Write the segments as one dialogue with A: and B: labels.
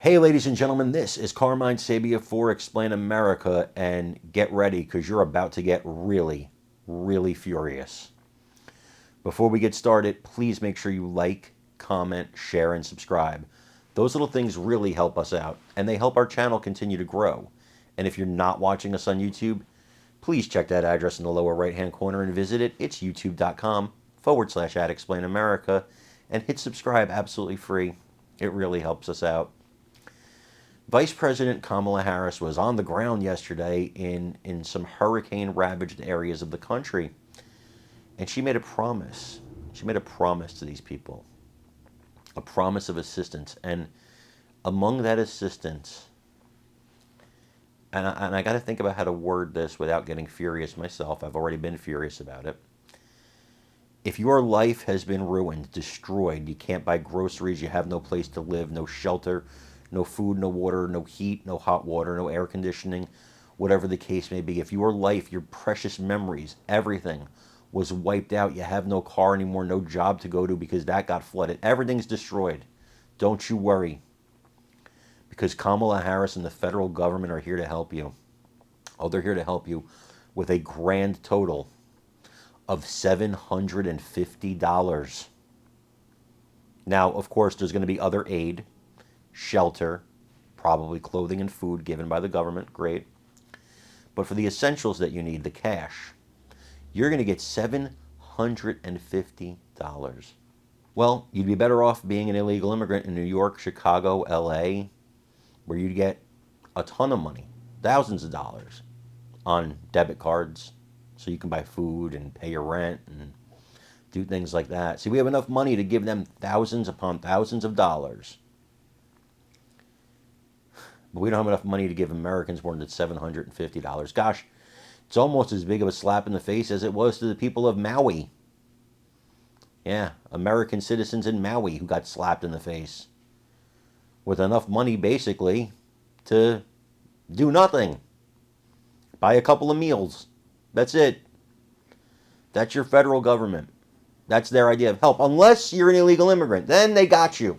A: Hey, ladies and gentlemen, this is Carmine Sabia for Explain America, and get ready because you're about to get really, really furious. Before we get started, please make sure you like, comment, share, and subscribe. Those little things really help us out, and they help our channel continue to grow. And if you're not watching us on YouTube, please check that address in the lower right-hand corner and visit it. It's youtube.com/@explainamerica, and hit subscribe absolutely free. It really helps us out. Vice President Kamala Harris was on the ground yesterday in some hurricane-ravaged areas of the country, and she made a promise. She made a promise to these people, a promise of assistance. And among that assistance, and I got to think about how to word this without getting furious myself. I've already been furious about it. If your life has been ruined, destroyed, you can't buy groceries, you have no place to live, no shelter, no food, no water, no heat, no hot water, no air conditioning, whatever the case may be. If your life, your precious memories, everything was wiped out, you have no car anymore, no job to go to because that got flooded, everything's destroyed, don't you worry. Because Kamala Harris and the federal government are here to help you. Oh, they're here to help you with a grand total of $750. Now, of course, there's going to be other aid, shelter, probably clothing and food given by the government, great. But for the essentials that you need, the cash, you're going to get $750. Well, you'd be better off being an illegal immigrant in New York, Chicago, LA, where you'd get a ton of money, thousands of dollars on debit cards, so you can buy food and pay your rent and do things like that. See, we have enough money to give them thousands upon thousands of dollars. But we don't have enough money to give Americans more than $750. Gosh, it's almost as big of a slap in the face as it was to the people of Maui. Yeah, American citizens in Maui who got slapped in the face with enough money basically to do nothing. Buy a couple of meals. That's it. That's your federal government. That's their idea of help. Unless you're an illegal immigrant, then they got you.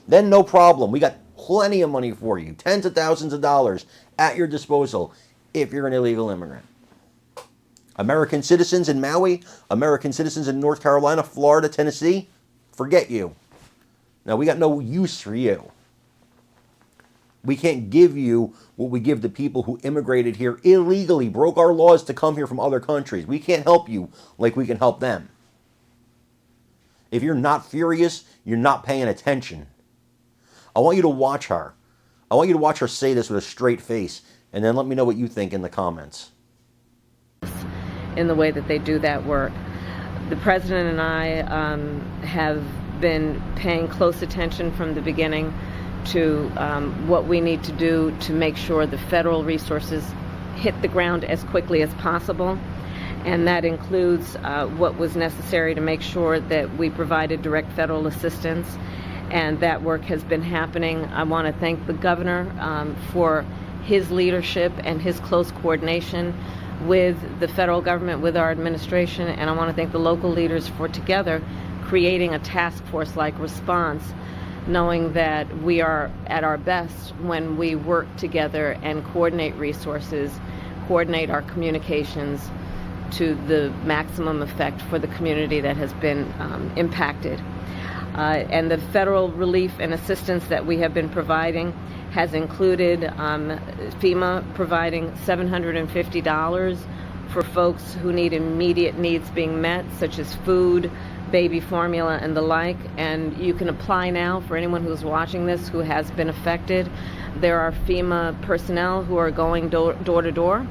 A: Then no problem. We got plenty of money for you. Tens of thousands of dollars at your disposal if you're an illegal immigrant. American citizens in Maui, American citizens in North Carolina, Florida, Tennessee, forget you. Now, we got no use for you. We can't give you what we give the people who immigrated here illegally, broke our laws to come here from other countries. We can't help you like we can help them. If you're not furious, you're not paying attention. I want you to watch her. I want you to watch her say this with a straight face, and then let me know what you think in the comments.
B: In the way that they do that work. The President and I have been paying close attention from the beginning to what we need to do to make sure the federal resources hit the ground as quickly as possible. And that includes what was necessary to make sure that we provided direct federal assistance. And that work has been happening. I want to thank the governor for his leadership and his close coordination with the federal government, with our administration. And I want to thank the local leaders for together creating a task force-like response, knowing that we are at our best when we work together and coordinate resources, coordinate our communications to the maximum effect for the community that has been impacted. And the federal relief and assistance that we have been providing has included FEMA providing $750 for folks who need immediate needs being met, such as food, baby formula, and the like. And you can apply now for anyone who's watching this who has been affected. There are FEMA personnel who are going door to door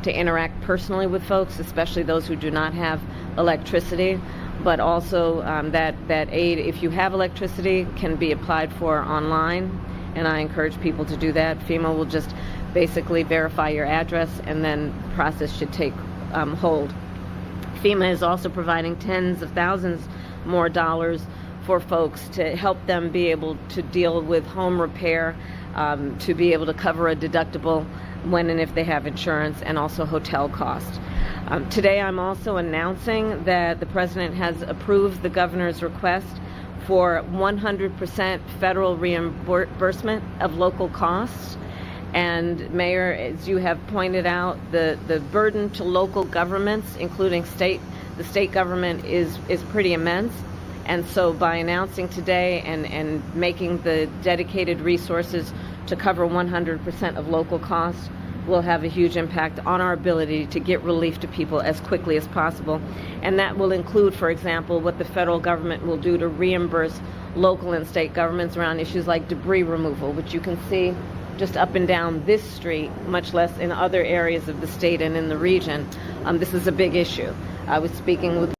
B: to interact personally with folks, especially those who do not have electricity. But also that aid, if you have electricity, can be applied for online, and I encourage people to do that. FEMA will just basically verify your address, and then the process should take hold. FEMA is also providing tens of thousands more dollars for folks to help them be able to deal with home repair, to be able to cover a deductible when and if they have insurance, and also hotel costs. Today I'm also announcing that the President has approved the governor's request for 100% federal reimbursement of local costs. And Mayor, as you have pointed out, the burden to local governments, including the state government, is pretty immense. And so by announcing today and making the dedicated resources to cover 100% of local costs will have a huge impact on our ability to get relief to people as quickly as possible. And that will include, for example, what the federal government will do to reimburse local and state governments around issues like debris removal, which you can see just up and down this street, much less in other areas of the state and in the region. This is a big issue. I was speaking with